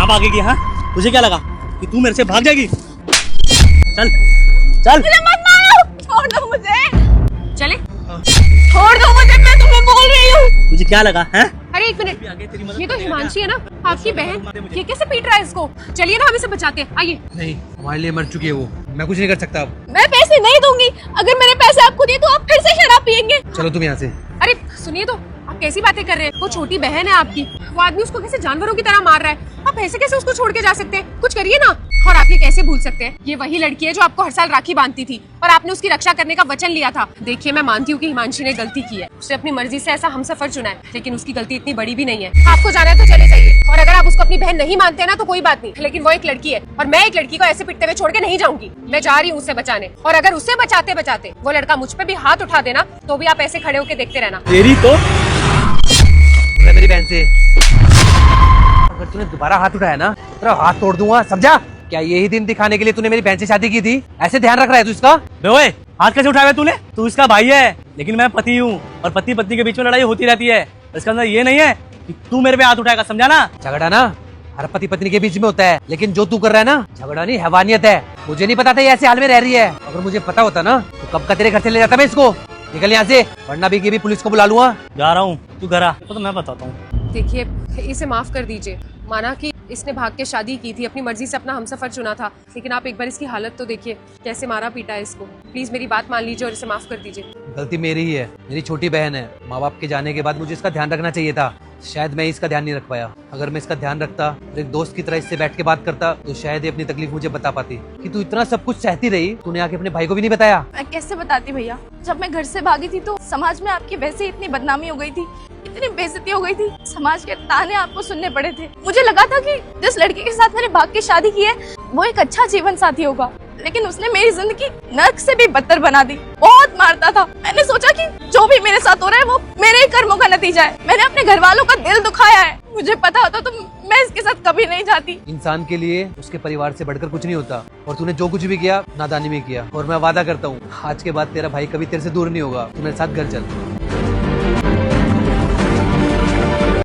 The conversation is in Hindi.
भागेगी? हाँ, तुझे क्या लगा कि तू मेरे से भाग जाएगी? चल चल। मुझे मत मारो, छोड़ दो मुझे। चले, छोड़ दो मुझे, मैं तुम्हें बोल रही हूँ। तुझे क्या लगा है? अरे एक मिनट, ये तो हिमांशी है ना, आपकी बहन। ये कैसे पीट रहा है इसको? चलिए ना हम इसे बचाते हैं, आइए। नहीं, हमारे लिए मर चुकी है वो, मैं कुछ नहीं कर सकता अब। मैं पैसे नहीं दूंगी। अगर मैंने पैसे आपको दिए तो आप फिर से शराब पियेंगे। चलो तुम यहाँ से। अरे सुनिए तो, आप कैसी बातें कर रहे हैं? वो छोटी बहन है आपकी, वो आदमी उसको कैसे जानवरों की तरह मार रहा है। आप ऐसे कैसे उसको छोड़ के जा सकते हैं? कुछ करिए ना। और आप ये कैसे भूल सकते हैं, ये वही लड़की है जो आपको हर साल राखी बांधती थी और आपने उसकी रक्षा करने का वचन लिया था। देखिए, मैं मानती हूँ कि हिमांशी ने गलती की है, उसने अपनी मर्जी से ऐसा हमसफर चुना है, लेकिन उसकी गलती इतनी बड़ी भी नहीं है। आपको जाना है तो चले जाइए, और अगर आप उसको अपनी बहन नहीं मानते हैं ना तो कोई बात नहीं, लेकिन वो एक लड़की है और मैं एक लड़की को ऐसे पिटते हुए छोड़ के नहीं जाऊंगी। मैं जा रही हूँ उसे बचाने, और अगर उसे बचाते बचाते वो लड़का मुझ पे भी हाथ उठा देना तो भी आप ऐसे खड़े होकर देखते रहना। तेरी तो मेरी बहन से अगर तूने दोबारा हाथ उठाया ना, तेरा हाथ तोड़ दूंगा, समझा? क्या यही दिन दिखाने के लिए तूने मेरी बहन से शादी की थी? ऐसे ध्यान रख रहा है तू इसका? ओए, हाथ कैसे उठाया तूने? तू इसका भाई है, लेकिन मैं पति हूँ, और पति पत्नी के बीच में लड़ाई होती रहती है। इसका अंदर ये नहीं है कि तू मेरे पे हाथ उठाएगा, समझा ना? झगड़ा ना हर पति पत्नी के बीच में होता है, लेकिन जो तू कर रहा है ना, झगड़ा नहीं हैवानियत है। मुझे नहीं पता था ये ऐसे हाल में रह रही है। अगर मुझे पता होता ना तो कब का तेरे घर से ले जाता मैं इसको। निकल यहाँ से, वरना भी ये भी पुलिस को बुला लूंगा। जा रहा हूँ, तू घर आ, तो मैं बताता हूँ। देखिए, इसे माफ कर दीजिए। माना कि इसने भाग के शादी की थी, अपनी मर्जी से अपना हमसफर चुना था, लेकिन आप एक बार इसकी हालत तो देखिए, कैसे मारा पीटा है इसको। प्लीज मेरी बात मान लीजिए और इसे माफ कर दीजिए। गलती मेरी ही है, मेरी छोटी बहन है। माँ बाप के जाने के बाद मुझे इसका ध्यान रखना चाहिए था, शायद मैं इसका ध्यान नहीं रख पाया। अगर मैं इसका ध्यान रखता और एक दोस्त की तरह इससे बैठ के बात करता तो शायद ये अपनी तकलीफ मुझे बता पाती। कि तू इतना सब कुछ सहती रही, तूने आके अपने भाई को भी नहीं बताया। मैं कैसे बताती भैया? जब मैं घर से भागी थी तो समाज में आपकी वैसे इतनी बदनामी हो गई थी, इतनी बेइज्जती हो गई थी, समाज के ताने आपको सुनने पड़े थे। मुझे लगा था कि जिस लड़के के साथ मैंने भाग के शादी की है वो एक अच्छा जीवन साथी होगा, लेकिन उसने मेरी जिंदगी नर्क से भी बदतर बना दी। बहुत मारता था। मैंने सोचा कि जो भी मेरे साथ हो रहा है वो मेरे ही कर्मों का नतीजा है। मैंने अपने घर वालों का दिल दुखाया है। मुझे पता होता तो मैं इसके साथ कभी नहीं जाती। इंसान के लिए उसके परिवार से बढ़कर कुछ नहीं होता, और तूने जो कुछ भी किया नादानी में किया। और मैं वादा करता हूँ आज के बाद तेरा भाई कभी तेरे से दूर नहीं होगा। तू मेरे साथ घर चल।